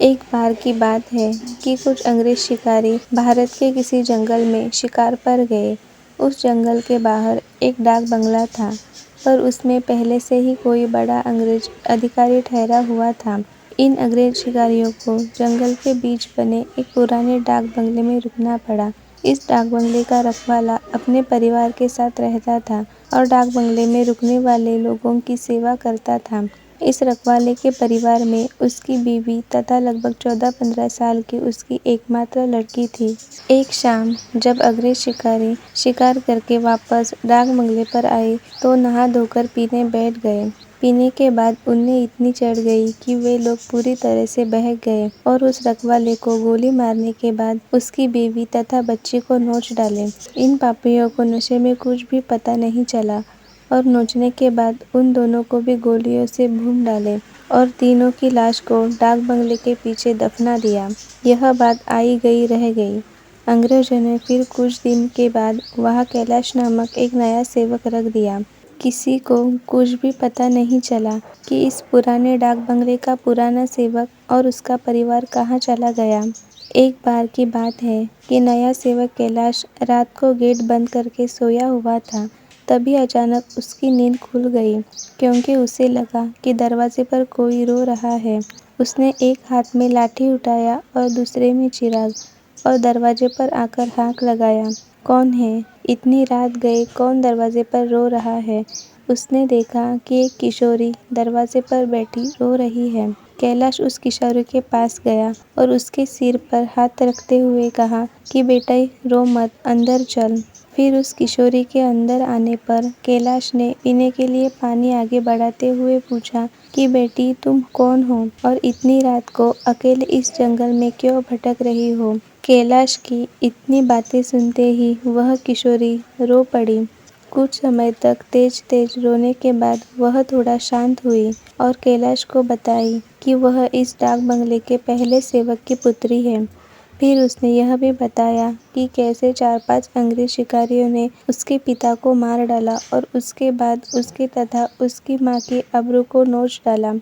एक बार की बात है कि कुछ अंग्रेज शिकारी भारत के किसी जंगल में शिकार पर गए। उस जंगल के बाहर एक डाक बंगला था, पर उसमें पहले से ही कोई बड़ा अंग्रेज अधिकारी ठहरा हुआ था। इन अंग्रेज शिकारियों को जंगल के बीच बने एक पुराने डाक बंगले में रुकना पड़ा। इस डाक बंगले का रखवाला अपने परिवार के साथ रहता था और डाक बंगले में रुकने वाले लोगों की सेवा करता था। इस रखवाले के परिवार में उसकी बीवी तथा लगभग 14-15 साल की उसकी एकमात्र लड़की थी। एक शाम जब अंग्रेज शिकारी शिकार करके वापस डाक बंगले पर आए तो नहा धोकर पीने बैठ गए। पीने के बाद उन्हें इतनी चढ़ गई कि वे लोग पूरी तरह से बहक गए और उस रखवाले को गोली मारने के बाद उसकी बीवी तथा बच्ची को नोच डाले। इन पापियों को नशे में कुछ भी पता नहीं चला और नोचने के बाद उन दोनों को भी गोलियों से भून डाले और तीनों की लाश को डाक बंगले के पीछे दफना दिया। यह बात आई गई रह गई। अंग्रेजों ने फिर कुछ दिन के बाद वहाँ कैलाश नामक एक नया सेवक रख दिया। किसी को कुछ भी पता नहीं चला कि इस पुराने डाक बंगले का पुराना सेवक और उसका परिवार कहाँ चला गया। एक बार की बात है कि नया सेवक कैलाश रात को गेट बंद करके सोया हुआ था। तभी अचानक उसकी नींद खुल गई क्योंकि उसे लगा कि दरवाजे पर कोई रो रहा है। उसने एक हाथ में लाठी उठाया और दूसरे में चिराग और दरवाजे पर आकर हाथ लगाया। कौन है? इतनी रात गए कौन दरवाजे पर रो रहा है? उसने देखा कि एक किशोरी दरवाजे पर बैठी रो रही है। कैलाश उस किशोरी के पास गया और उसके सिर पर हाथ रखते हुए कहा कि बेटा रो मत, अंदर चल। फिर उस किशोरी के अंदर आने पर कैलाश ने पीने के लिए पानी आगे बढ़ाते हुए पूछा कि बेटी तुम कौन हो और इतनी रात को अकेले इस जंगल में क्यों भटक रही हो? कैलाश की इतनी बातें सुनते ही वह किशोरी रो पड़ी। कुछ समय तक तेज तेज रोने के बाद वह थोड़ा शांत हुई और कैलाश को बताई कि वह इस डाक बंगले के पहले सेवक की पुत्री है। फिर उसने यह भी बताया कि कैसे 4-5 अंग्रेज शिकारियों ने उसके पिता को मार डाला और उसके बाद उसके तथा उसकी माँ की अब्रू को नोच डाला।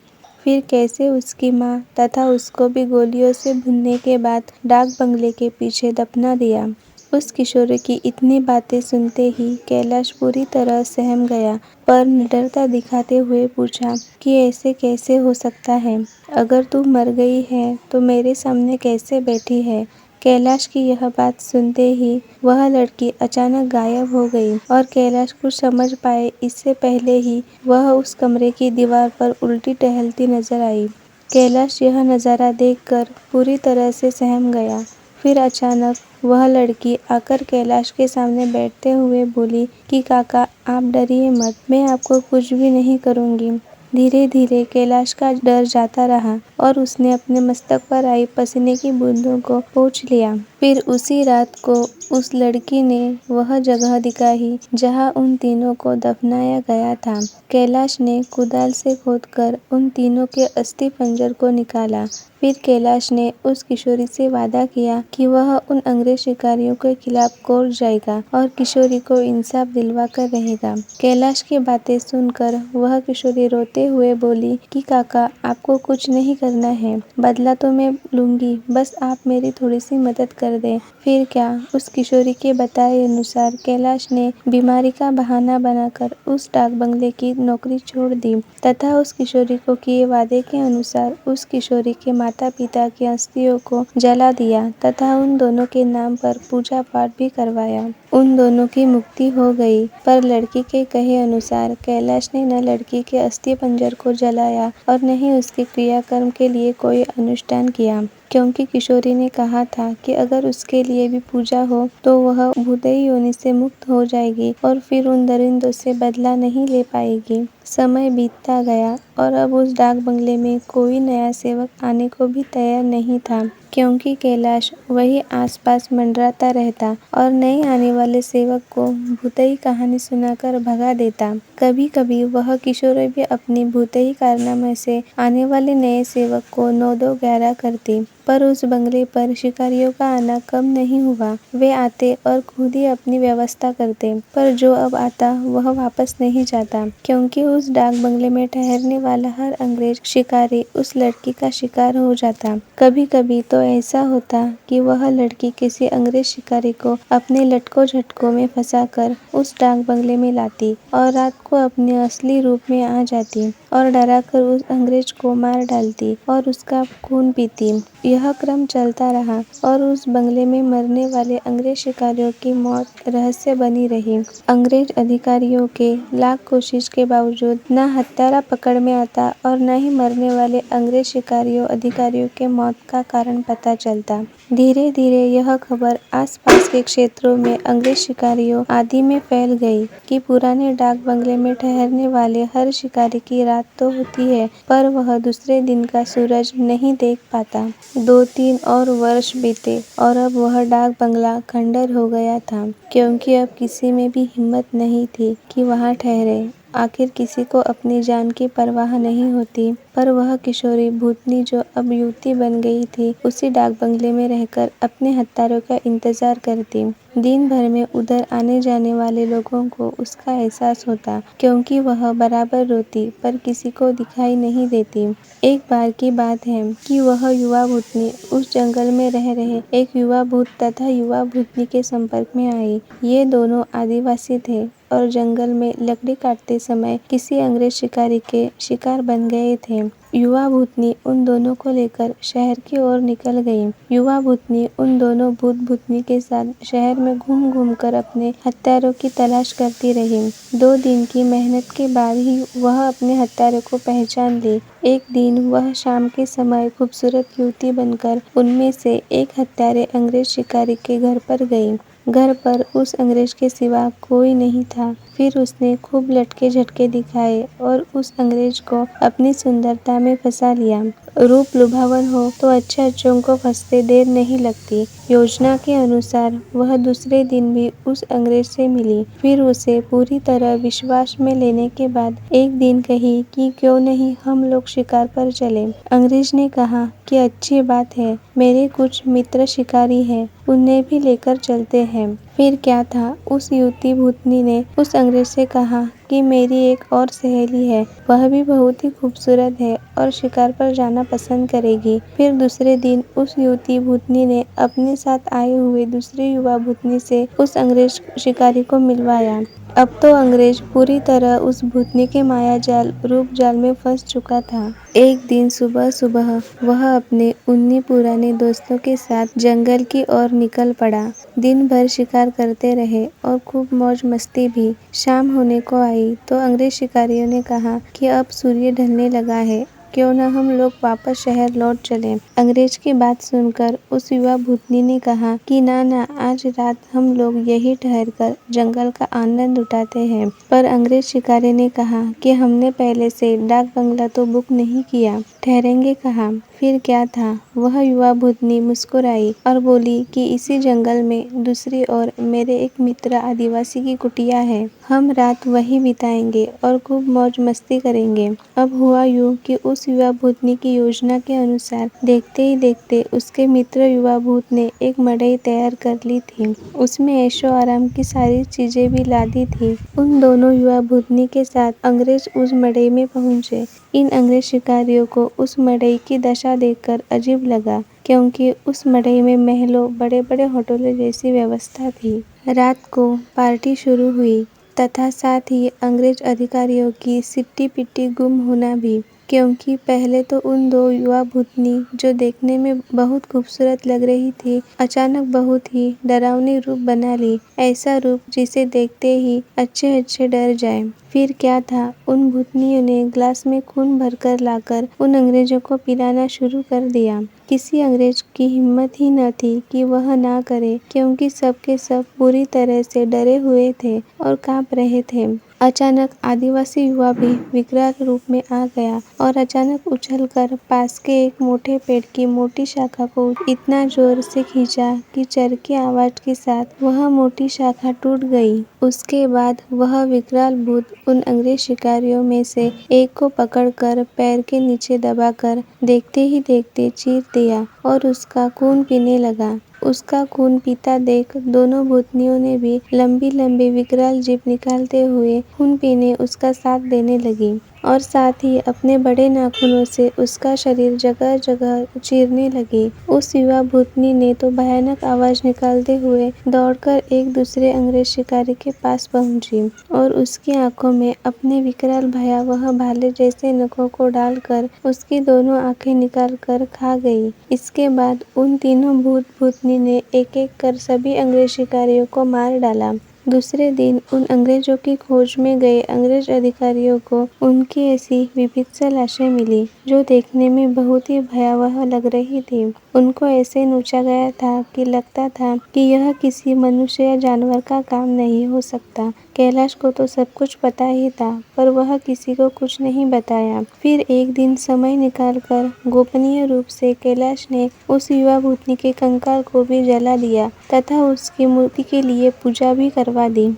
फिर कैसे उसकी माँ तथा उसको भी गोलियों से भूनने के बाद डाक बंगले के पीछे दफना दिया। उस किशोरी की इतनी बातें सुनते ही कैलाश पूरी तरह सहम गया, पर निडरता दिखाते हुए पूछा कि ऐसे कैसे हो सकता है? अगर तू मर गई है तो मेरे सामने कैसे बैठी है? कैलाश की यह बात सुनते ही वह लड़की अचानक गायब हो गई और कैलाश कुछ समझ पाए इससे पहले ही वह उस कमरे की दीवार पर उल्टी टहलती नजर आई। कैलाश यह नज़ारा देखकर पूरी तरह से सहम गया। फिर अचानक वह लड़की आकर कैलाश के सामने बैठते हुए बोली कि काका आप डरिए मत, मैं आपको कुछ भी नहीं करूँगी। धीरे धीरे कैलाश का डर जाता रहा और उसने अपने मस्तक पर आई पसीने की बूंदों को पोंछ लिया। फिर उसी रात को उस लड़की ने वह जगह दिखाई जहाँ उन तीनों को दफनाया गया था। कैलाश ने कुदाल से खोदकर उन तीनों के अस्थि पंजर को निकाला। फिर कैलाश ने उस किशोरी से वादा किया कि वह उन अंग्रेज शिकारियों के खिलाफ कोर्ट जाएगा और किशोरी को इंसाफ दिलवा कर रहेगा। कैलाश की बातें सुनकर वह किशोरी रोते हुए बोली कि काका आपको कुछ नहीं करना है, बदला तो मैं लूंगी, बस आप मेरी थोड़ी सी मदद कर दें। फिर क्या? उस किशोरी के बताए अनुसार कैलाश ने बीमारी का बहाना बनाकर उस डाक बंगले की नौकरी छोड़ दी तथा उस किशोरी को किए वादे के अनुसार उस किशोरी के माता पिता की अस्थियों को जला दिया तथा उन दोनों के नाम पर पूजा पाठ भी करवाया। उन दोनों की मुक्ति हो गई, पर लड़की के कहे अनुसार कैलाश ने न लड़की के अस्थि पंजर को जलाया और न ही उसके क्रियाकर्म के लिए कोई अनुष्ठान किया, क्योंकि किशोरी ने कहा था कि अगर उसके लिए भी पूजा हो तो वह भूतई योनि से मुक्त हो जाएगी और फिर उन दरिंदों से बदला नहीं ले पाएगी। समय बीतता गया और अब उस डाक बंगले में कोई नया सेवक आने को भी तैयार नहीं था, क्योंकि कैलाश वही आसपास मंडराता रहता और नए आने वाले सेवक को भूतई कहानी सुनाकर भगा देता। कभी कभी वह किशोरी भी अपनी भूतई कारनामे से आने वाले नए सेवक को 9-2-11 करती। पर उस बंगले पर शिकारियों का आना कम नहीं हुआ। वे आते और खुद ही अपनी व्यवस्था करते, पर जो अब आता वह वापस नहीं जाता, क्योंकि उस डाक बंगले में ठहरने वाला हर अंग्रेज शिकारी उस लड़की का शिकार हो जाता। कभी कभी तो ऐसा होता कि वह लड़की किसी अंग्रेज शिकारी को अपने लटकों झटकों में फंसाकर उस डाक बंगले में लाती और रात को अपने असली रूप में आ जाती और डराकर उस अंग्रेज को मार डालती और उसका खून पीती। यह क्रम चलता रहा और उस बंगले में मरने वाले अंग्रेज शिकारियों की मौत रहस्य बनी रही। अंग्रेज अधिकारियों के लाख कोशिश के बावजूद न हत्यारा पकड़ में आता और न ही मरने वाले अंग्रेज शिकारियों अधिकारियों के मौत का कारण पता चलता। धीरे धीरे यह खबर आसपास के क्षेत्रों में अंग्रेज शिकारियों आदि में फैल गई कि पुराने डाक बंगले में ठहरने वाले हर शिकारी की रात तो होती है, पर वह दूसरे दिन का सूरज नहीं देख पाता। 2-3 और वर्ष बीते और अब वह डाक बंगला खंडर हो गया था, क्योंकि अब किसी में भी हिम्मत नहीं थी कि वहाँ ठहरे। आखिर किसी को अपनी जान की परवाह नहीं होती, पर वह किशोरी भूतनी जो अब युवती बन गई थी, उसी डाक बंगले में रहकर अपने हत्यारों का इंतजार करती। दिन भर में उधर आने जाने वाले लोगों को उसका एहसास होता, क्योंकि वह बराबर रोती पर किसी को दिखाई नहीं देती। एक बार की बात है कि वह युवा भूतनी उस जंगल में रह रहे एक युवा भूत तथा युवा भूतनी के संपर्क में आई। ये दोनों आदिवासी थे और जंगल में लकड़ी काटते समय किसी अंग्रेज शिकारी के शिकार बन गए थे। युवा भूतनी उन दोनों को लेकर शहर की ओर निकल गई। युवा भूतनी उन दोनों भूत भूतनी के साथ शहर में घूम घूम कर अपने हत्यारों की तलाश करती रही। 2 दिन की मेहनत के बाद ही वह अपने हत्यारों को पहचान ली। एक दिन वह शाम के समय खूबसूरत युवती बनकर उनमें से एक हत्यारे अंग्रेज शिकारी के घर पर गई। घर पर उस अंग्रेज के सिवा कोई नहीं था। फिर उसने खूब लटके झटके दिखाए और उस अंग्रेज को अपनी सुंदरता में फंसा लिया। रूप लुभावन हो तो अच्छे अच्छों को फंसते देर नहीं लगती। योजना के अनुसार वह दूसरे दिन भी उस अंग्रेज से मिली। फिर उसे पूरी तरह विश्वास में लेने के बाद एक दिन कही कि क्यों नहीं हम लोग शिकार पर चले। अंग्रेज ने कहा कि अच्छी बात है, मेरे कुछ मित्र शिकारी हैं, उन्हें भी लेकर चलते हैं। फिर क्या था, उस युवती भूतनी ने उस अंग्रेज से कहा कि मेरी एक और सहेली है, वह भी बहुत ही खूबसूरत है और शिकार पर जाना पसंद करेगी। फिर दूसरे दिन उस युवती भूतनी ने अपने साथ आए हुए दूसरे युवा भूतनी से उस अंग्रेज शिकारी को मिलवाया। अब तो अंग्रेज पूरी तरह उस भूतनी के माया जाल रूप जाल में फंस चुका था। एक दिन सुबह सुबह वह अपने उन्हीं पुराने दोस्तों के साथ जंगल की ओर निकल पड़ा। दिन भर शिकार करते रहे और खूब मौज मस्ती भी। शाम होने को आई तो अंग्रेज शिकारियों ने कहा कि अब सूर्य ढलने लगा है, क्यों न हम लोग वापस शहर लौट चलें। अंग्रेज की बात सुनकर उस युवा भूतनी ने कहा कि ना, आज रात हम लोग यही ठहरकर जंगल का आनंद उठाते हैं। पर अंग्रेज शिकारी ने कहा कि हमने पहले से डाक बंगला तो बुक नहीं किया, ठहरेंगे कहाँ। फिर क्या था, वह युवा भूतनी मुस्कुराई और बोली कि इसी जंगल में दूसरी ओर मेरे एक मित्र आदिवासी की कुटिया है, हम रात वहीं बिताएंगे और खूब मौज मस्ती करेंगे। अब हुआ यूं कि उस युवा भूतनी की योजना के अनुसार देखते ही देखते उसके मित्र युवा भूत ने एक मड़ई तैयार कर ली थी। उसमें ऐशो आराम की सारी चीजें भी ला दी थी। उन दोनों युवा भूतनी के साथ अंग्रेज उस मड़ई में पहुंचे। इन अंग्रेज शिकारियों को उस मड़ई की दशा देखकर अजीब लगा, क्योंकि उस मड़ई में महलों बड़े बड़े होटलों जैसी व्यवस्था थी। रात को पार्टी शुरू हुई तथा साथ ही अंग्रेज अधिकारियों की सिट्टी पिट्टी गुम होना भी, क्योंकि पहले तो उन 2 युवा भूतनी जो देखने में बहुत खूबसूरत लग रही थी, अचानक बहुत ही डरावनी रूप बना ली। ऐसा रूप जिसे देखते ही अच्छे अच्छे डर जाए। फिर क्या था, उन भूतनियों ने ग्लास में खून भरकर लाकर उन अंग्रेजों को पिलाना शुरू कर दिया। किसी अंग्रेज की हिम्मत ही न थी कि वह ना करे, क्योंकि सब के सब पूरी तरह से डरे हुए थे और कांप रहे थे। अचानक आदिवासी युवा भी विकराल रूप में आ गया और अचानक उछलकर पास के एक मोटे पेड़ की मोटी शाखा को इतना जोर से खींचा कि चर की आवाज के साथ वह मोटी शाखा टूट गई। उसके बाद वह विकराल भूत उन अंग्रेज शिकारियों में से एक को पकड़कर पैर के नीचे दबाकर देखते ही देखते चीर दिया और उसका खून पीने लगा। उसका खून पीता देख दोनों भूतनियों ने भी लंबी लंबी विकराल जीभ निकालते हुए खून पीने उसका साथ देने लगी और साथ ही अपने बड़े नाखूनों से उसका शरीर जगह जगह चीरने लगी। उस युवा भूतनी ने तो भयानक आवाज निकालते हुए दौड़कर एक दूसरे अंग्रेज शिकारी के पास पहुंची और उसकी आंखों में अपने विकराल भयावह भाले जैसे नखों को डालकर उसकी दोनों आंखें निकाल कर खा गई। इसके बाद उन तीनों भूत भूतनी ने एक एक कर सभी अंग्रेज शिकारियों को मार डाला। दूसरे दिन उन अंग्रेजों की खोज में गए अंग्रेज अधिकारियों को उनकी ऐसी विभत्स लाशें मिली जो देखने में बहुत ही भयावह लग रही थी। उनको ऐसे नोचा गया था कि लगता था कि यह किसी मनुष्य या जानवर का काम नहीं हो सकता। कैलाश को तो सब कुछ पता ही था पर वह किसी को कुछ नहीं बताया। फिर एक दिन समय निकालकर गोपनीय रूप से कैलाश ने उस युवा भूतनी के कंकाल को भी जला दिया तथा उसकी मूर्ति के लिए पूजा भी करवा दी।